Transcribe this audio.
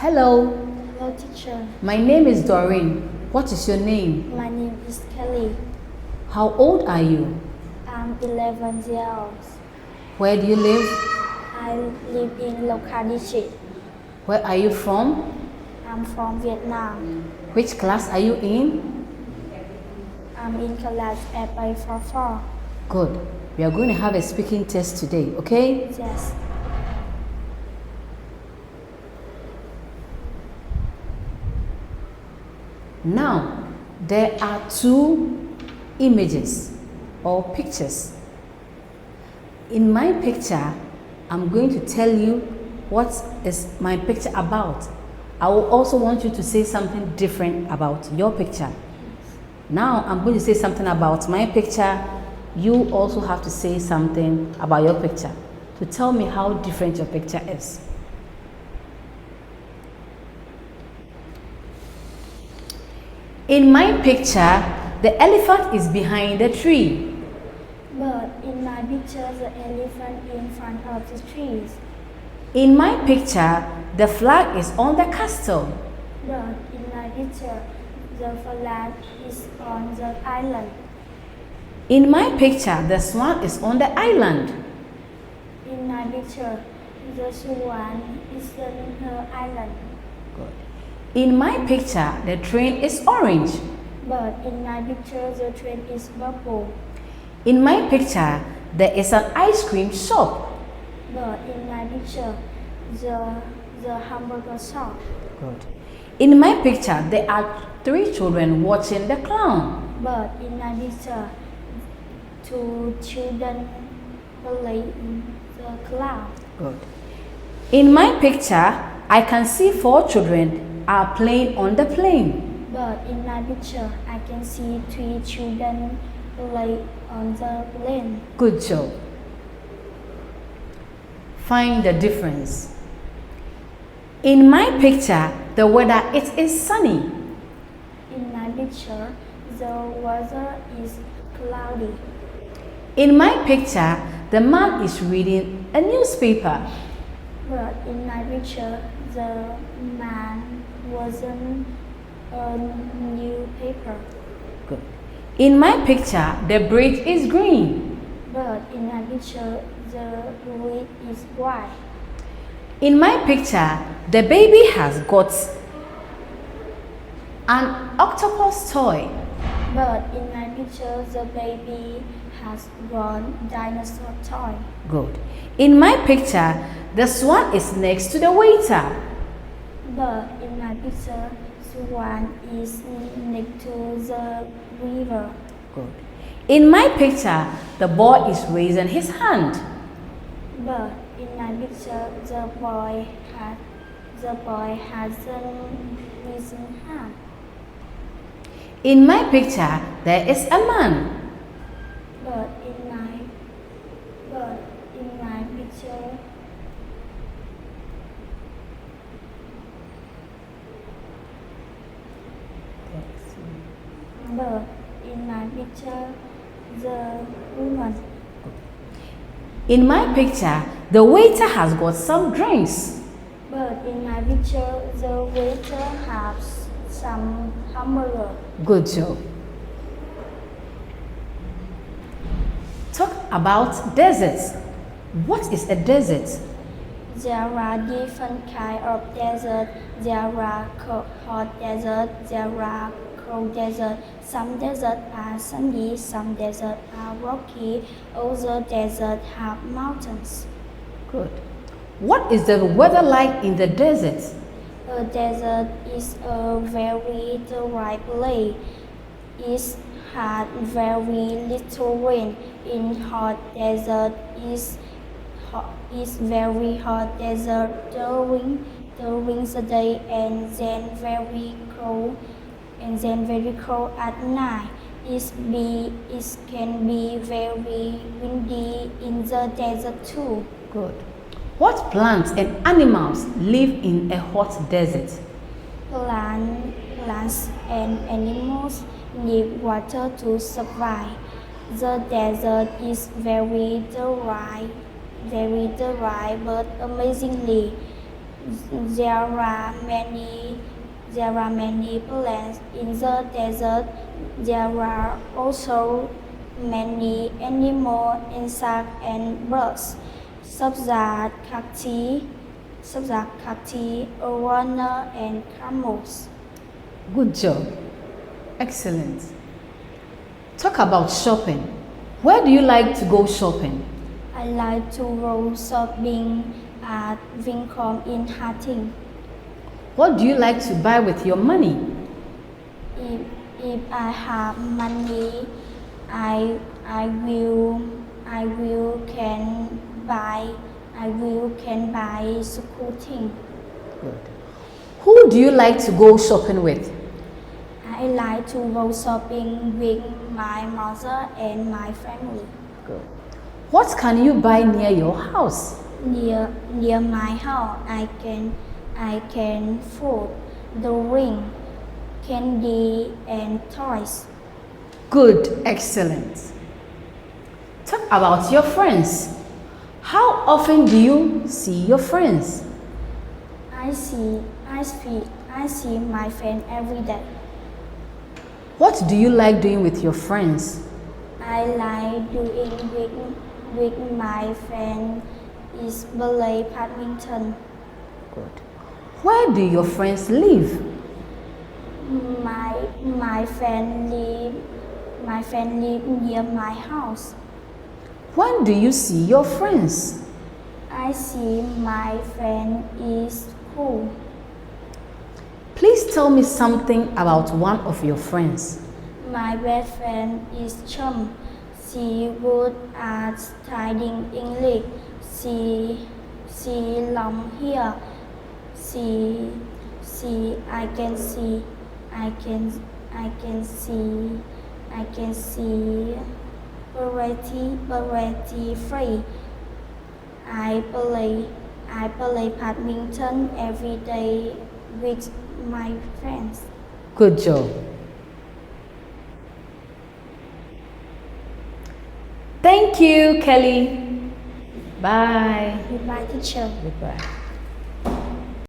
Hello, Hello, teacher. my name is Doreen. What is your name? My name is Kelly. How old are you? I'm 11 years old. Where do you live? I live in locality. Where are you from? I'm from Vietnam. Which class are you in? I'm in class FA44. Good. We are going to have a speaking test today, okay? Yes. Now, there are two images or pictures. In my picture, I'm going to tell you what is my picture about. I will also want you to say something different about your picture. Now, I'm going to say something about my picture. You also have to say something about your picture to tell me how different your picture is. In my picture, the elephant is behind the tree. But in my picture, the elephant in front of the trees. In my picture, the flag is on the castle. But in my picture, the flag is on the island. In my picture, the swan is on the island. In my picture, the swan is on the island. Good. In my picture, the train is orange. But in my picture, the train is purple. In my picture, there is an ice cream shop. But in my picture, the hamburger shop. Good. In my picture, there are three children watching the clown. But in my picture, two children play in the cloud. Good. In my picture, I can see four children are playing on the plane. But in my picture, I can see three children play on the plane. Good job. Find the difference. In my picture, the weather it is sunny. In my picture, the weather is cloudy. In my picture, the man is reading a newspaper. But in my picture, the man wasn't a newspaper. Good. In my picture, the bridge is green. But in my picture, the wood is white. In my picture, the baby has got an octopus toy. But in my picture, the baby has one dinosaur toy. Good. In my picture, the swan is next to the waiter. But in my picture, swan is next to the river. Good. In my picture, the boy is raising his hand. But in my picture, the boy hasn't raised his hand. In my picture, there is a man. But in my picture, the woman. In my picture, the waiter has got some drinks. But in my picture, the waiter has some hamburger. Good job. Talk about deserts. What is a desert? There are different kinds of desert. There are hot desert. There are cold desert. Some deserts are sandy. Some deserts are rocky. Other deserts have mountains. Good. What is the weather like in the desert? A desert is a very dry place. It has very little rain. In hot desert is very hot desert during the day and then very cold at night. It can be very windy in the desert too. Good. What plants and animals live in a hot desert? Plants and animals need water to survive. The desert is very dry, but amazingly, There are many plants in the desert. There are also many animals, insects, and birds, such as cacti, iguana, and camels. Good job. Excellent. Talk about shopping. Where do you like to go shopping? I like to go shopping at Vincom in Hating. What do you like to buy with your money? If I have money, I will can buy school thing. Good. Who do you like to go shopping with? I like to go shopping with my mother and my family. Good. What can you buy near your house? Near my house, I can food, drink, candy, and toys. Good. Excellent. Talk about your friends. How often do you see your friends? I see my friend every day. What do you like doing with your friends? I like doing with my friend is play badminton. Good. Where do your friends live? My friend live near my house. When do you see your friends? I see my friend is school. Please tell me something about one of your friends. My best friend is Chum. She good at studying English. She long here. I can see variety free. I play badminton every day with my friends. Good job. Thank you, Kelly. Bye. Goodbye, teacher. Goodbye.